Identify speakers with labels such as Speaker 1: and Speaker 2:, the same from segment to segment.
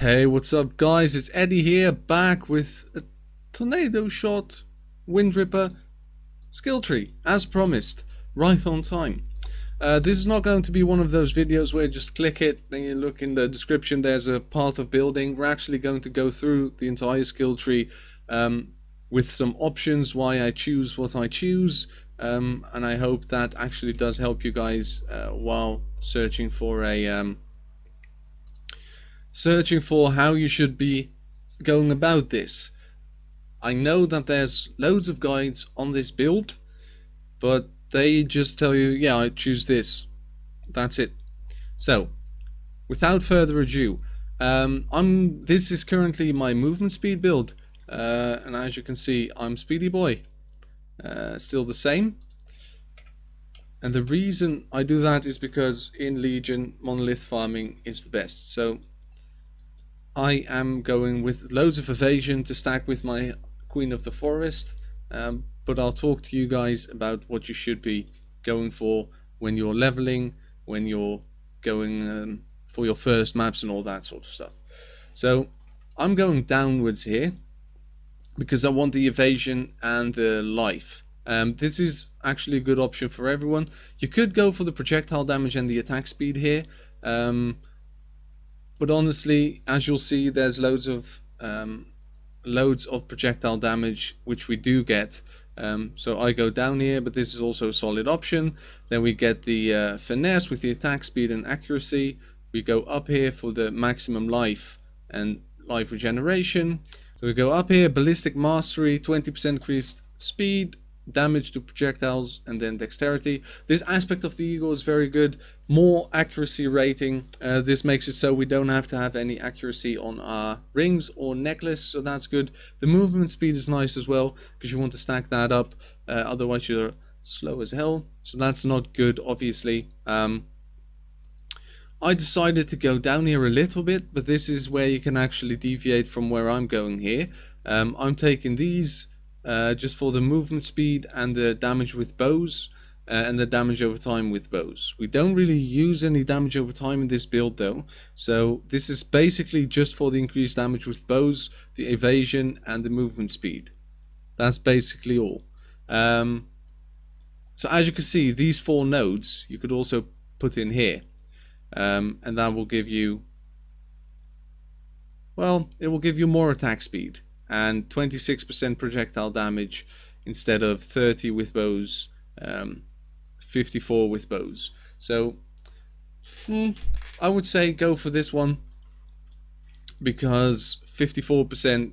Speaker 1: Hey, what's up guys? It's Eddie here, back with a tornado shot Wind Ripper skill tree, as promised, right on time. This is not going to be one of those videos where you just click it, then you look in the description, there's a path of building. We're actually going to go through the entire skill tree with some options, why I choose what I choose, and I hope that actually does help you guys while searching for how you should be going about this. I know that there's loads of guides on this build, but they just tell you, yeah, I choose this. That's it. So, without further ado, this is currently my movement speed build, and as you can see, I'm Speedy Boy, still the same. And the reason I do that is because in Legion, monolith farming is the best. So I am going with loads of evasion to stack with my Queen of the Forest, but I'll talk to you guys about what you should be going for when you're leveling, when you're going for your first maps and all that sort of stuff. So I'm going downwards here because I want the evasion and the life. This is actually a good option for everyone. You could go for the projectile damage and the attack speed here, but honestly, as you'll see, there's loads of projectile damage, which we do get. So I go down here, but this is also a solid option. Then we get the finesse with the attack speed and accuracy. We go up here for the maximum life and life regeneration. So we go up here, ballistic mastery, 20% increased speed, damage to projectiles, and then dexterity. This aspect of the eagle is very good. More accuracy rating. This makes it so we don't have to have any accuracy on our rings or necklace, so that's good. The movement speed is nice as well, because you want to stack that up, otherwise you're slow as hell, so that's not good, obviously. I decided to go down here a little bit, but this is where you can actually deviate from where I'm going here. I'm taking these just for the movement speed and the damage with bows, and the damage over time with bows. We don't really use any damage over time in this build though, so this is basically just for the increased damage with bows, the evasion, and the movement speed. That's basically all. So as you can see, these 4 nodes you could also put in here, and that will give you, well, it will give you more attack speed and 26% projectile damage instead of 30 with bows, 54 with bows. So I would say go for this one, because 54%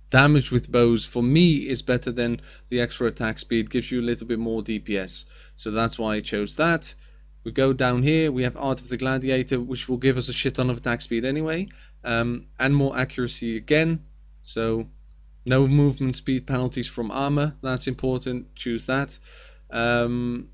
Speaker 1: damage with bows for me is better than the extra attack speed, gives you a little bit more DPS, so that's why I chose that. We go down here, we have Art of the Gladiator, which will give us a shit ton of attack speed anyway, and more accuracy again. So no movement speed penalties from armor, that's important, choose that. And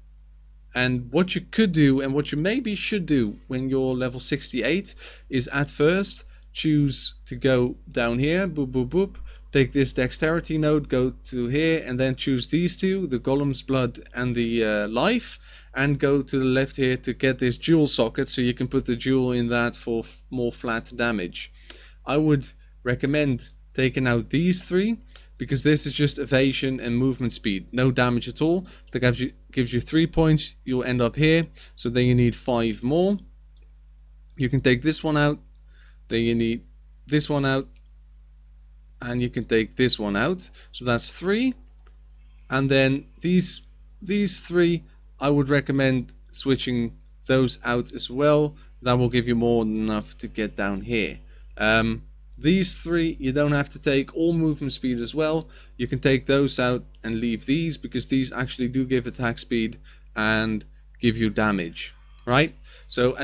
Speaker 1: what you could do, and what you maybe should do when you're level 68, is at first choose to go down here, boop boop boop, take this dexterity node, go to here, and then choose these two, the Golem's Blood and the life, and go to the left here to get this jewel socket, so you can put the jewel in that for more flat damage. I would recommend taking out these 3, because this is just evasion and movement speed, no damage at all. That gives you 3 points, you'll end up here, so then you need 5 more. You can take this one out, then you need this one out, and you can take this one out, so that's 3. And then these 3, I would recommend switching those out as well. That will give you more than enough to get down here. These 3 you don't have to take, all movement speed as well. You can take those out and leave these, because these actually do give attack speed and give you damage, right? So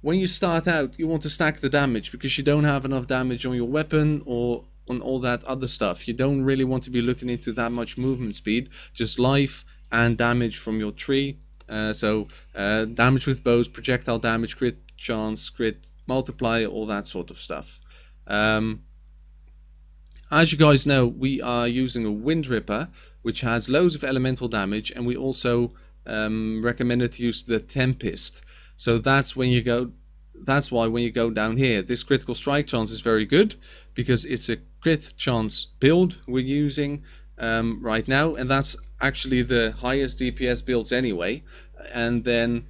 Speaker 1: when you start out, you want to stack the damage, because you don't have enough damage on your weapon or on all that other stuff. You don't really want to be looking into that much movement speed, just life and damage from your tree. Damage with bows, projectile damage, crit chance, crit multiply, all that sort of stuff. As you guys know, we are using a Wind Ripper, which has loads of elemental damage, and we also recommended to use the Tempest. So that's when you go that's why when you go down here, this critical strike chance is very good, because it's a crit chance build we're using right now, and that's actually the highest DPS builds anyway. And then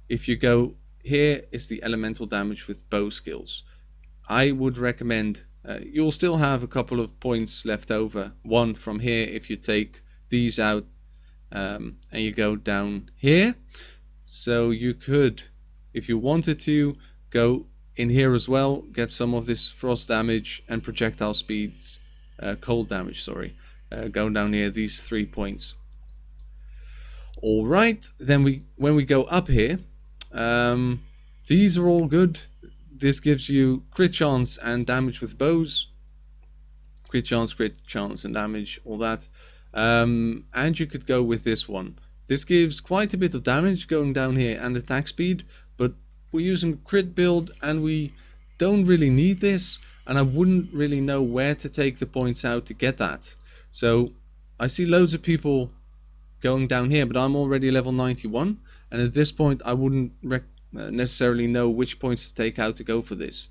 Speaker 1: if you go here, is the elemental damage with bow skills. I would recommend, you'll still have a couple of points left over, one from here if you take these out and you go down here. So you could, if you wanted to, go in here as well, get some of this frost damage and projectile speeds, cold damage, sorry, go down here, these 3 points. Alright, then when we go up here, these are all good. This gives you crit chance and damage with bows. Crit chance and damage, all that. And you could go with this one. This gives quite a bit of damage going down here and attack speed, but we're using crit build and we don't really need this, and I wouldn't really know where to take the points out to get that. So I see loads of people going down here, but I'm already level 91, and at this point I wouldn't necessarily know which points to take out to go for this,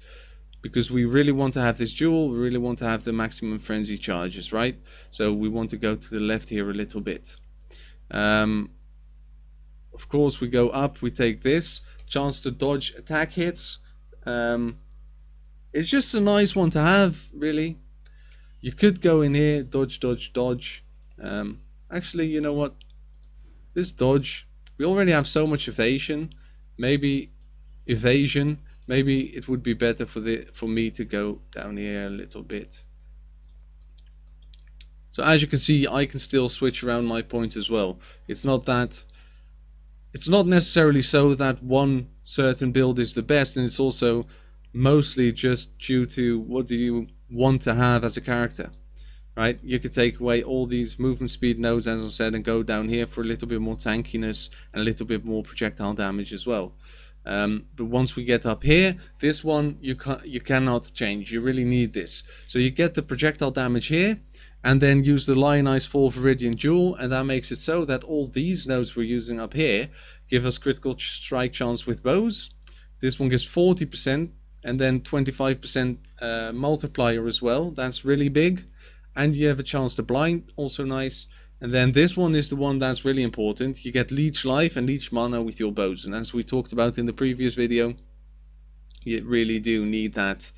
Speaker 1: because we really want to have this duel, we really want to have the maximum frenzy charges, right? So we want to go to the left here a little bit. Of course we go up, we take this chance to dodge attack hits. It's just a nice one to have, really. You could go in here, dodge, dodge, dodge. Actually, you know what, this dodge, we already have so much evasion. Maybe evasion, maybe it would be better for me to go down here a little bit. So as you can see, I can still switch around my points as well. It's not necessarily so that one certain build is the best, and it's also mostly just due to what do you want to have as a character, right? You could take away all these movement speed nodes, as I said, and go down here for a little bit more tankiness and a little bit more projectile damage as well. But once we get up here, this one you cannot change. You really need this. So you get the projectile damage here, and then use the Lionized Fall Viridian Jewel, and that makes it so that all these nodes we're using up here give us critical strike chance with bows. This one gives 40%, and then 25% multiplier as well. That's really big. And you have a chance to blind, also nice. And then this one is the one that's really important. You get leech life and leech mana with your bows, and as we talked about in the previous video, you really do need that.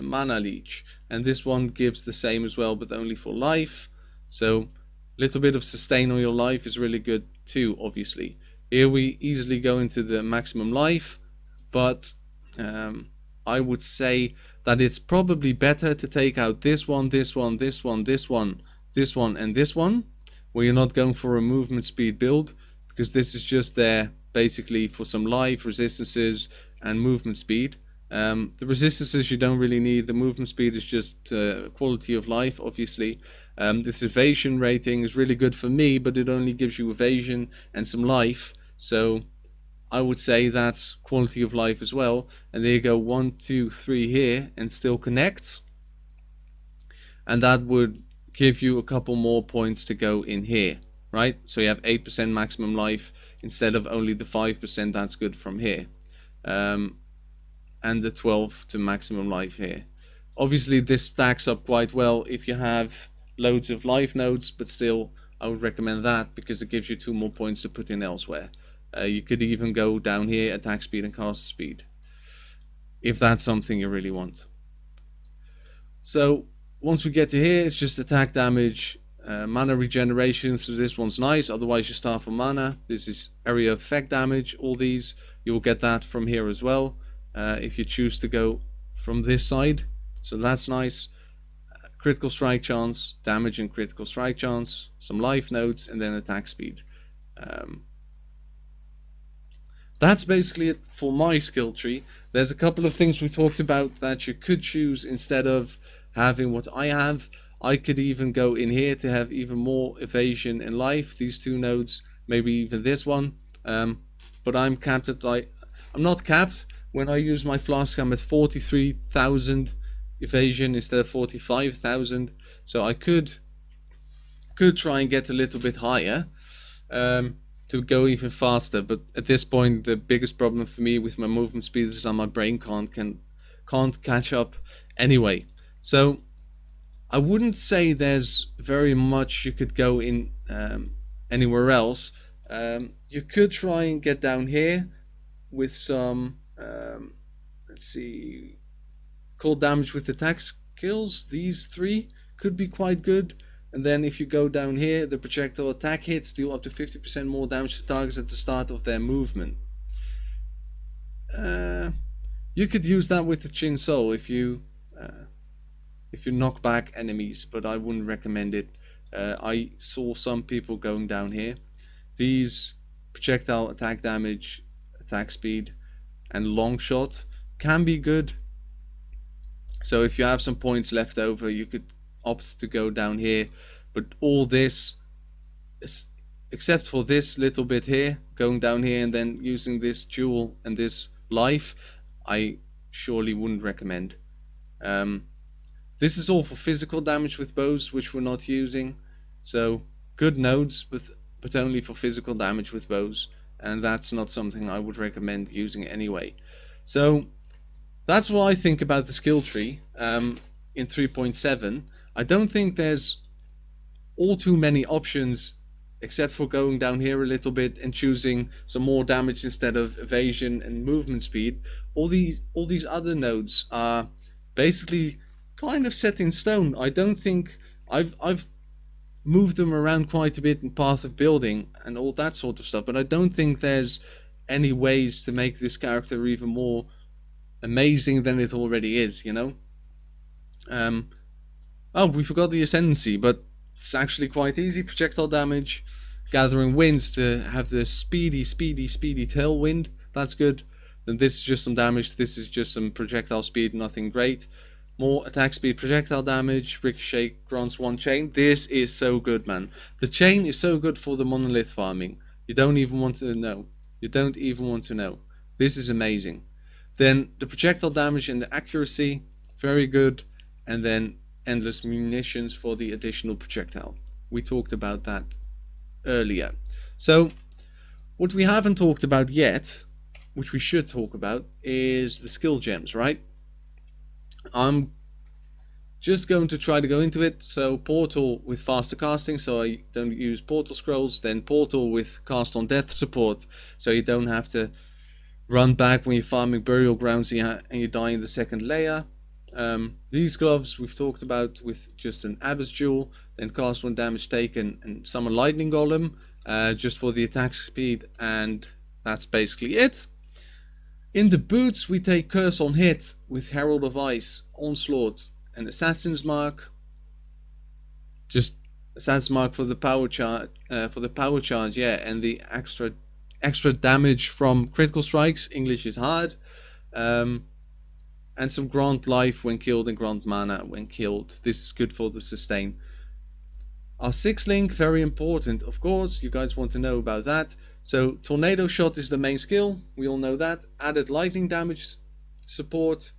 Speaker 1: Mana leech, and this one gives the same as well, but only for life. So a little bit of sustain on your life is really good too, obviously. Here we easily go into the maximum life, but I would say that it's probably better to take out this one, this one, this one, this one, this one, and this one, where you're not going for a movement speed build, because this is just there basically for some life, resistances, and movement speed. The resistances you don't really need. The movement speed is just quality of life, obviously. This evasion rating is really good for me, but it only gives you evasion and some life. So I would say that's quality of life as well. And there you go, 1, 2, 3 here, and still connect. And that would give you a couple more points to go in here, right? So you have 8% maximum life instead of only the 5% that's good from here. And the 12 to maximum life here. Obviously this stacks up quite well if you have loads of life nodes, but still I would recommend that because it gives you 2 more points to put in elsewhere. You could even go down here, attack speed and cast speed, if that's something you really want. So once we get to here, it's just attack damage, mana regeneration, so this one's nice, otherwise you start from mana. This is area effect damage, all these, you'll get that from here as well. If you choose to go from this side, so that's nice. Critical strike chance, damage and critical strike chance, some life nodes, and then attack speed. That's basically it for my skill tree. There's a couple of things we talked about that you could choose instead of having what I have. I could even go in here to have even more evasion and life, these 2 nodes, maybe even this one. But I'm capped at I'm not capped. When I use my flask, I'm at 43,000 evasion instead of 45,000. So I could try and get a little bit higher to to go even faster. But at this point, the biggest problem for me with my movement speed is that my brain can't catch up anyway. So I wouldn't say there's very much you could go in anywhere else. You could try and get down here with some, let's see, cold damage with attack skills. These three could be quite good. And then if you go down here, the projectile attack hits deal up to 50% more damage to targets at the start of their movement. You could use that with the Chin Soul if you knock back enemies, but I wouldn't recommend it. I saw some people going down here. These projectile attack damage, attack speed, and long shot can be good. So if you have some points left over, you could opt to go down here. But all this, except for this little bit here, going down here and then using this jewel and this life, I surely wouldn't recommend. This is all for physical damage with bows, which we're not using. So good nodes, but only for physical damage with bows. And that's not something I would recommend using anyway. So that's what I think about the skill tree in 3.7. I don't think there's all too many options except for going down here a little bit and choosing some more damage instead of evasion and movement speed. All these other nodes are basically kind of set in stone. I don't think I've moved them around quite a bit in Path of Building and all that sort of stuff, but I don't think there's any ways to make this character even more amazing than it already is, you know? Oh, we forgot the Ascendancy, but it's actually quite easy. Projectile damage, gathering winds to have the speedy tailwind. That's good. Then this is just some damage. This is just some projectile speed, nothing great. More attack speed, projectile damage, ricochet, grants one chain. This is so good, man. The chain is so good for the monolith farming. You don't even want to know. You don't even want to know. This is amazing. Then the projectile damage and the accuracy, very good. And then endless munitions for the additional projectile. We talked about that earlier. So what we haven't talked about yet, which we should talk about, is the skill gems, right? I'm just going to try to go into it. So Portal with faster casting, so I don't use Portal Scrolls. Then Portal with cast on death support, so you don't have to run back when you're farming burial grounds and you die in the second layer. These gloves we've talked about with just an Abyss Jewel, then cast when damage taken, and summon Lightning Golem just for the attack speed, and that's basically it. In the boots we take Curse on Hit with Herald of Ice, Onslaught, and Assassin's Mark. Just Assassin's Mark for the power charge, yeah, and the extra damage from critical strikes. English is hard. And some grant life when killed and grant mana when killed. This is good for the sustain. Our 6-link, very important, of course. You guys want to know about that. So Tornado Shot is the main skill. We all know that. Added lightning damage support.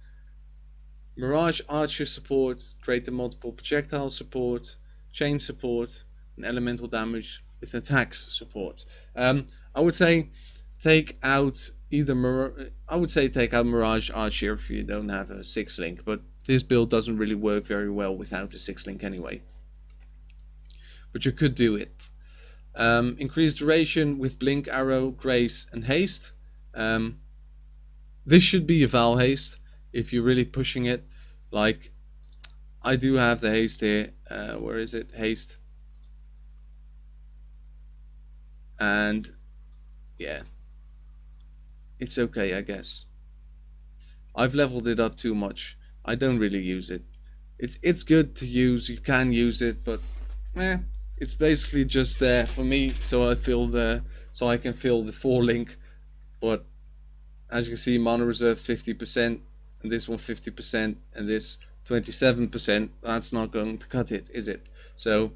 Speaker 1: Mirage Archer support. Greater multiple projectile support. Chain support. And elemental damage with attacks support. I would say take out take out Mirage Archer if you don't have a 6-link, but this build doesn't really work very well without a 6-link anyway. But you could do it. Increased duration with Blink, Arrow, Grace, and Haste. This should be a Val Haste if you're really pushing it. Like, I do have the Haste here. Where is it? Haste. And, yeah. It's okay, I guess. I've leveled it up too much. I don't really use it. It's good to use. You can use it, but it's basically just there for me, so I can fill the 4-link. But as you can see, mana reserve 50%, and this one 50%, and this 27%. That's not going to cut it, is it? So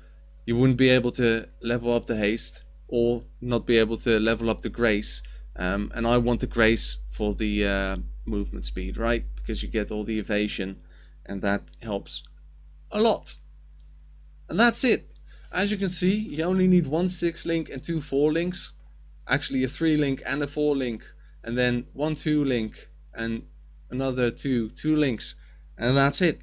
Speaker 1: you wouldn't be able to level up the haste, or not be able to level up the grace. And I want the grace for the movement speed, right? Because you get all the evasion, and that helps a lot. And that's it. As you can see, you only need one 6-link and two 4-links. actually a 3 link and a 4 link, and then 1 2 link and another 2 links, and that's it.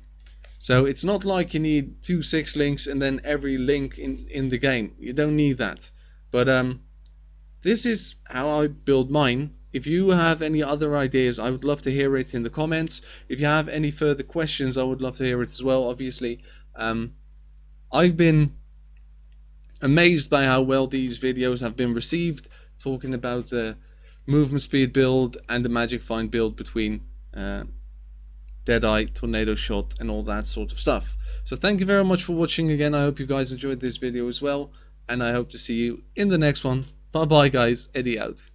Speaker 1: So it's not like you need 2 6 links and then every link in the game. You don't need that. But this is how I build mine. If you have any other ideas, I would love to hear it in the comments. If you have any further questions, I would love to hear it as well, obviously. I've been amazed by how well these videos have been received, talking about the movement speed build and the magic find build between Deadeye, tornado shot, and all that sort of stuff. So thank you very much for watching again. I hope you guys enjoyed this video as well, and I hope to see you in the next one. Bye bye guys, Eddie out.